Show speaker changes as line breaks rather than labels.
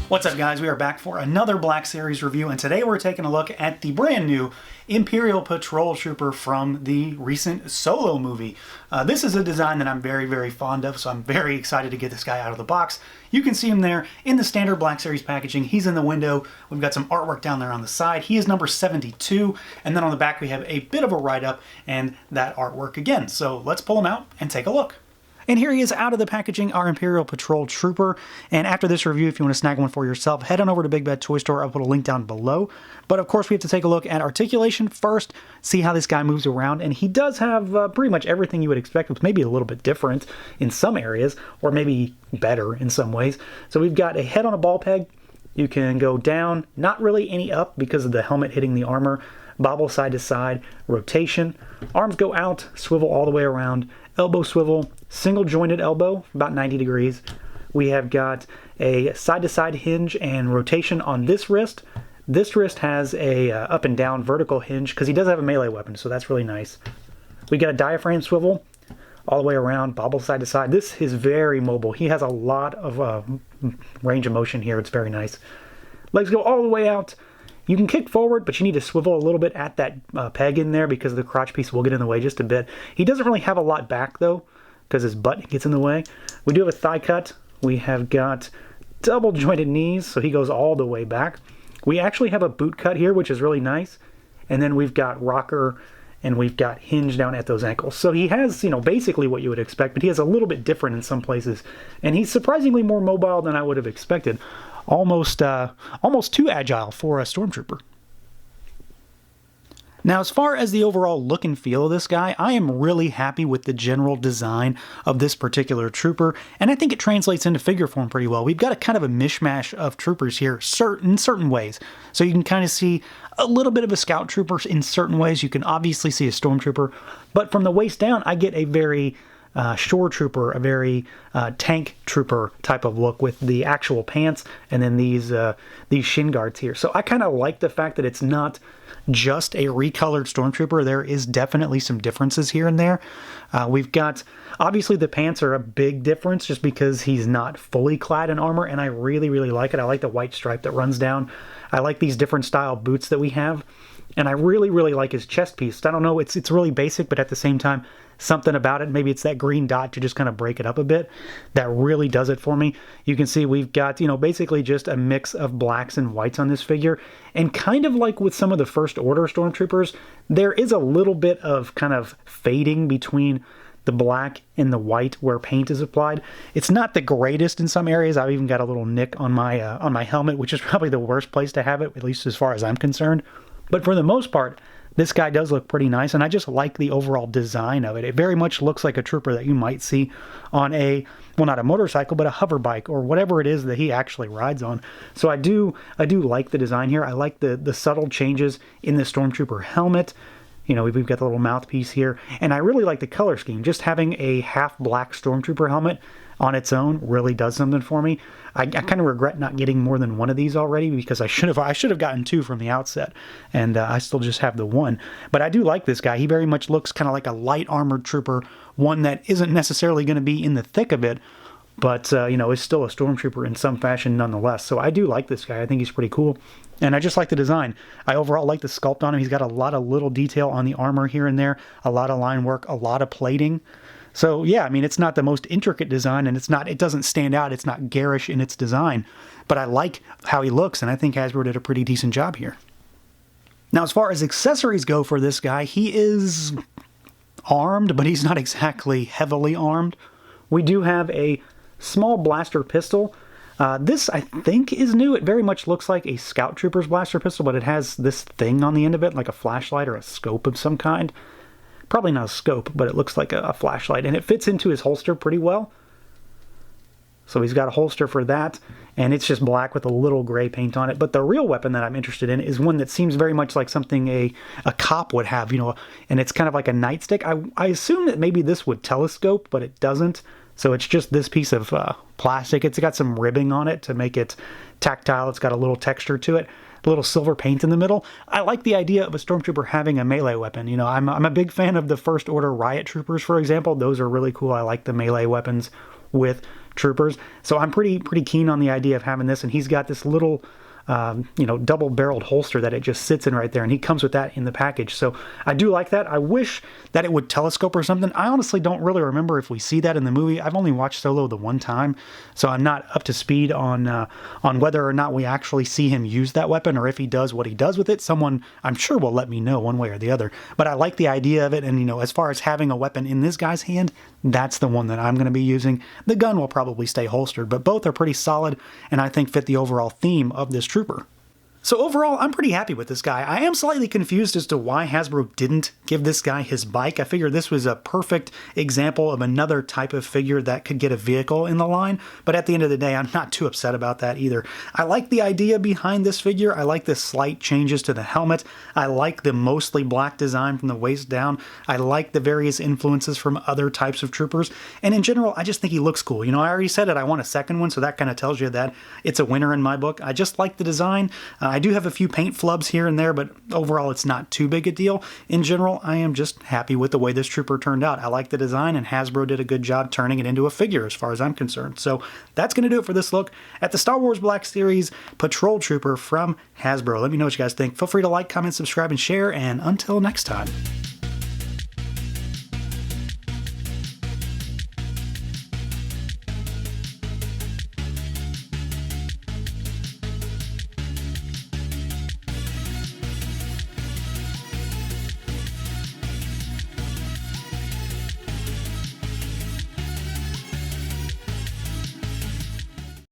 What's up, guys? We are back for another Black Series review, and today we're taking a look at the brand new Imperial Patrol Trooper from the recent Solo movie. This is a design that I'm very fond of, so I'm very excited to get this guy out of the box. You can see him there in the standard Black Series packaging. He's in the window. We've got some artwork down there on the side. He is number 72, and then on the back we have a bit of a write-up and that artwork again. So let's pull him out and take a look. And here he is out of the packaging, our Imperial Patrol Trooper. And after this review, if you want to snag one for yourself, head on over to Big Bad Toy Store. I'll put a link down below. But of course, we have to take a look at articulation first, see how this guy moves around. And he does have pretty much everything you would expect, with maybe a little bit different in some areas, or maybe better in some ways. So we've got a head on a ball peg. You can go down, not really any up because of the helmet hitting the armor. Bobble side to side, rotation. Arms go out, swivel all the way around. Elbow swivel, single jointed elbow, about 90 degrees. We have got a side-to-side hinge and rotation on this wrist. This wrist has a up and down vertical hinge because he does have a melee weapon, so that's really nice. We got a diaphragm swivel all the way around, bobble side to side. This is very mobile. He has a lot of range of motion here. It's very nice. Legs go all the way out. You can kick forward, but you need to swivel a little bit at that peg in there because the crotch piece will get in the way just a bit. He doesn't really have a lot back, though, because his butt gets in the way. We do have a thigh cut. We have got double jointed knees, so he goes all the way back. We actually have a boot cut here, which is really nice. And then we've got rocker, and we've got hinge down at those ankles. So he has, basically what you would expect, but he has a little bit different in some places. And he's surprisingly more mobile than I would have expected. Almost too agile for a stormtrooper. Now, as far as the overall look and feel of this guy, I am really happy with the general design of this particular trooper, and I think it translates into figure form pretty well. We've got a kind of a mishmash of troopers here in certain ways. So you can kind of see a little bit of a scout trooper in certain ways. You can obviously see a stormtrooper, but from the waist down, I get a very shore trooper, a very tank trooper type of look with the actual pants and then these shin guards here. So I kind of like the fact that it's not just a recolored stormtrooper. There is definitely some differences here and there. We've got, obviously the pants are a big difference just because he's not fully clad in armor, and I really like it. I like the white stripe that runs down. I like these different style boots that we have, and I really like his chest piece. I don't know, it's really basic, but at the same time, something about it, maybe it's that green dot to just kind of break it up a bit, that really does it for me. You can see we've got, basically just a mix of blacks and whites on this figure, and kind of like with some of the First Order stormtroopers, there is a little bit of kind of fading between the black and the white where paint is applied. It's not the greatest in some areas. I've even got a little nick on my helmet, which is probably the worst place to have it, at least as far as I'm concerned. But for the most part, this guy does look pretty nice, and I just like the overall design of it. It very much looks like a trooper that you might see on a, well, not a motorcycle, but a hover bike or whatever it is that he actually rides on. So I do like the design here. I like the subtle changes in the Stormtrooper helmet. We've got the little mouthpiece here, and I really like the color scheme. Just having a half black Stormtrooper helmet on its own really does something for me. I kind of regret not getting more than one of these already, because I should have gotten two from the outset, and I still just have the one. But I do like this guy. He very much looks kind of like a light armored trooper, one that isn't necessarily going to be in the thick of it, but is still a stormtrooper in some fashion nonetheless. So I do like this guy. I think he's pretty cool, and I just like the design. I overall like the sculpt on him. He's got a lot of little detail on the armor here and there, a lot of line work, a lot of plating. So yeah, I mean, it's not the most intricate design, and it doesn't stand out. It's not garish in its design, but I like how he looks, and I think Hasbro did a pretty decent job here. Now, as far as accessories go for this guy, he is armed, but he's not exactly heavily armed. We do have a small blaster pistol. This, I think, is new. It very much looks like a Scout Trooper's blaster pistol, but it has this thing on the end of it, like a flashlight or a scope of some kind. Probably not a scope, but it looks like a flashlight, and it fits into his holster pretty well. So he's got a holster for that, and it's just black with a little gray paint on it. But the real weapon that I'm interested in is one that seems very much like something a cop would have, and it's kind of like a nightstick. I assume that maybe this would telescope, but it doesn't. So it's just this piece of plastic. It's got some ribbing on it to make it tactile. It's got a little texture to it. A little silver paint in the middle. I like the idea of a stormtrooper having a melee weapon. I'm a big fan of the First Order riot troopers, for example. Those are really cool. I like the melee weapons with troopers. So I'm pretty keen on the idea of having this, and he's got this little double-barreled holster that it just sits in right there, and he comes with that in the package. So I do like that. I wish that it would telescope or something. I honestly don't really remember if we see that in the movie. I've only watched Solo the one time, so I'm not up to speed on whether or not we actually see him use that weapon, or if he does what he does with it. Someone, I'm sure, will let me know one way or the other. But I like the idea of it, and as far as having a weapon in this guy's hand, that's the one that I'm going to be using. The gun will probably stay holstered, but both are pretty solid, and I think fit the overall theme of this trooper. So overall, I'm pretty happy with this guy. I am slightly confused as to why Hasbro didn't give this guy his bike. I figured this was a perfect example of another type of figure that could get a vehicle in the line, but at the end of the day, I'm not too upset about that either. I like the idea behind this figure. I like the slight changes to the helmet. I like the mostly black design from the waist down. I like the various influences from other types of troopers, and in general, I just think he looks cool. I already said it, I want a second one, so that kind of tells you that it's a winner in my book. I just like the design. I do have a few paint flubs here and there, but overall it's not too big a deal. In general, I am just happy with the way this trooper turned out. I like the design, and Hasbro did a good job turning it into a figure as far as I'm concerned. So that's going to do it for this look at the Star Wars Black Series Patrol Trooper from Hasbro. Let me know what you guys think. Feel free to like, comment, subscribe, and share, and until next time.